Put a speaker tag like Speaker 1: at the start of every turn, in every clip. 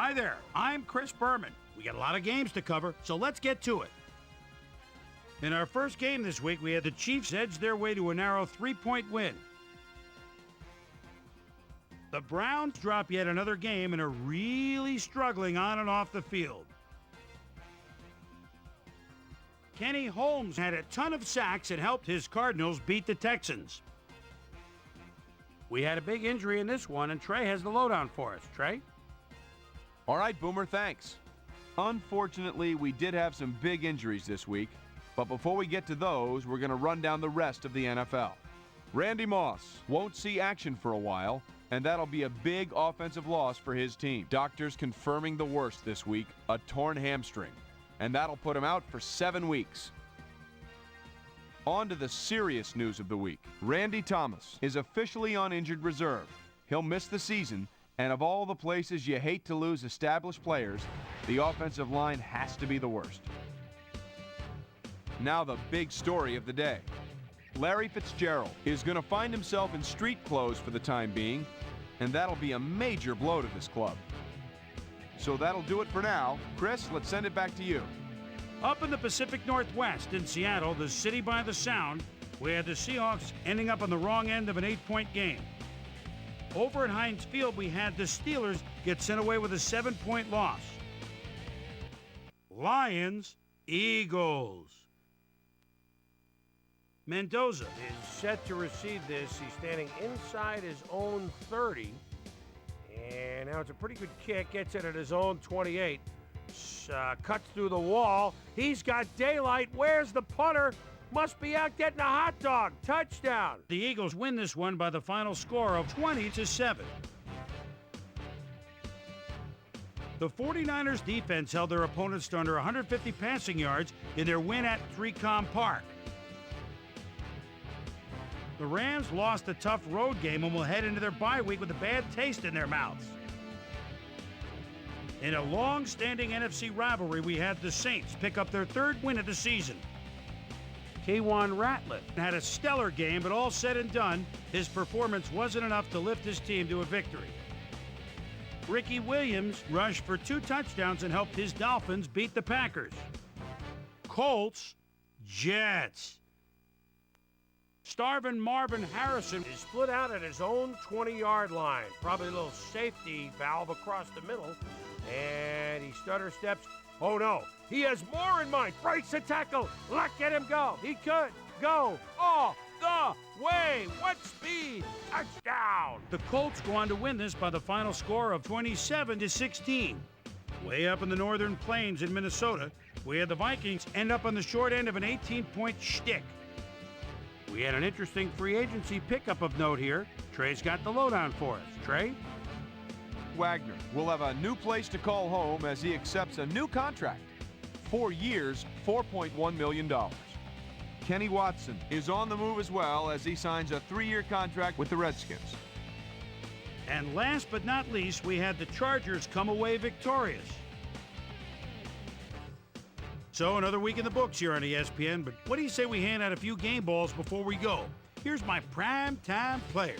Speaker 1: Hi there, I'm Chris Berman. We got a lot of games to cover, so let's get to it. In our first game this week, we had the Chiefs edge their way to a narrow 3-point win. The Browns drop yet another game and are really struggling on and off the field. Kenny Holmes had a ton of sacks and helped his Cardinals beat the Texans. We had a big injury in this one, and Trey has the lowdown for us. Trey?
Speaker 2: All right, Boomer, thanks. Unfortunately, we did have some big injuries this week, but before we get to those, we're going to run down the rest of the NFL. Randy Moss won't see action for a while, and that'll be a big offensive loss for his team. Doctors confirming the worst this week, a torn hamstring, and that'll put him out for 7 weeks. On to the serious news of the week. Randy Thomas is officially on injured reserve. He'll miss the season, and of all the places you hate to lose established players, the offensive line has to be the worst. Now the big story of the day. Larry Fitzgerald is going to find himself in street clothes for the time being, and that'll be a major blow to this club. So that'll do it for now. Chris, let's send it back to you.
Speaker 1: Up in the Pacific Northwest in Seattle, the city by the sound, we had the Seahawks ending up on the wrong end of an 8-point game. Over at Heinz Field, we had the Steelers get sent away with a 7-point loss. Lions, Eagles. Mendoza is set to receive this. He's standing inside his own 30. And now it's a pretty good kick. Gets it at his own 28. Cuts through the wall. He's got daylight. Where's the punter? Must be out getting a hot dog. Touchdown. The Eagles win this one by the final score of 20-7. The 49ers defense held their opponents to under 150 passing yards in their win at 3Com Park. The Rams lost a tough road game and will head into their bye week with a bad taste in their mouths. In a long-standing NFC rivalry, we had the Saints pick up their 3rd win of the season. K'Wan Ratliff had a stellar game, but all said and done, his performance wasn't enough to lift his team to a victory. Ricky Williams rushed for 2 touchdowns and helped his Dolphins beat the Packers. Colts, Jets. Starvin' Marvin Harrison is split out at his own 20-yard line. Probably a little safety valve across the middle. And he stutter steps. Oh, no. He has more in mind. Breaks the tackle. Let him go. He could go all the way. What speed? Touchdown. The Colts go on to win this by the final score of 27-16. Way up in the northern plains in Minnesota, we had the Vikings end up on the short end of an 18-point shtick. We had an interesting free agency pickup of note here. Trey's got the lowdown for us. Trey?
Speaker 2: Wagner will have a new place to call home as he accepts a new contract. 4 years, $4.1 million. Kenny Watson is on the move as well as he signs a 3-year contract with the Redskins.
Speaker 1: And last but not least, we had the Chargers come away victorious. So another week in the books here on ESPN, but what do you say we hand out a few game balls before we go? Here's my primetime players.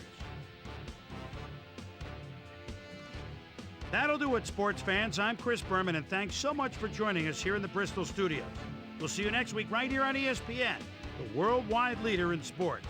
Speaker 1: That'll do it, sports fans. I'm Chris Berman, and thanks so much for joining us here in the Bristol studios. We'll see you next week right here on ESPN, the worldwide leader in sports.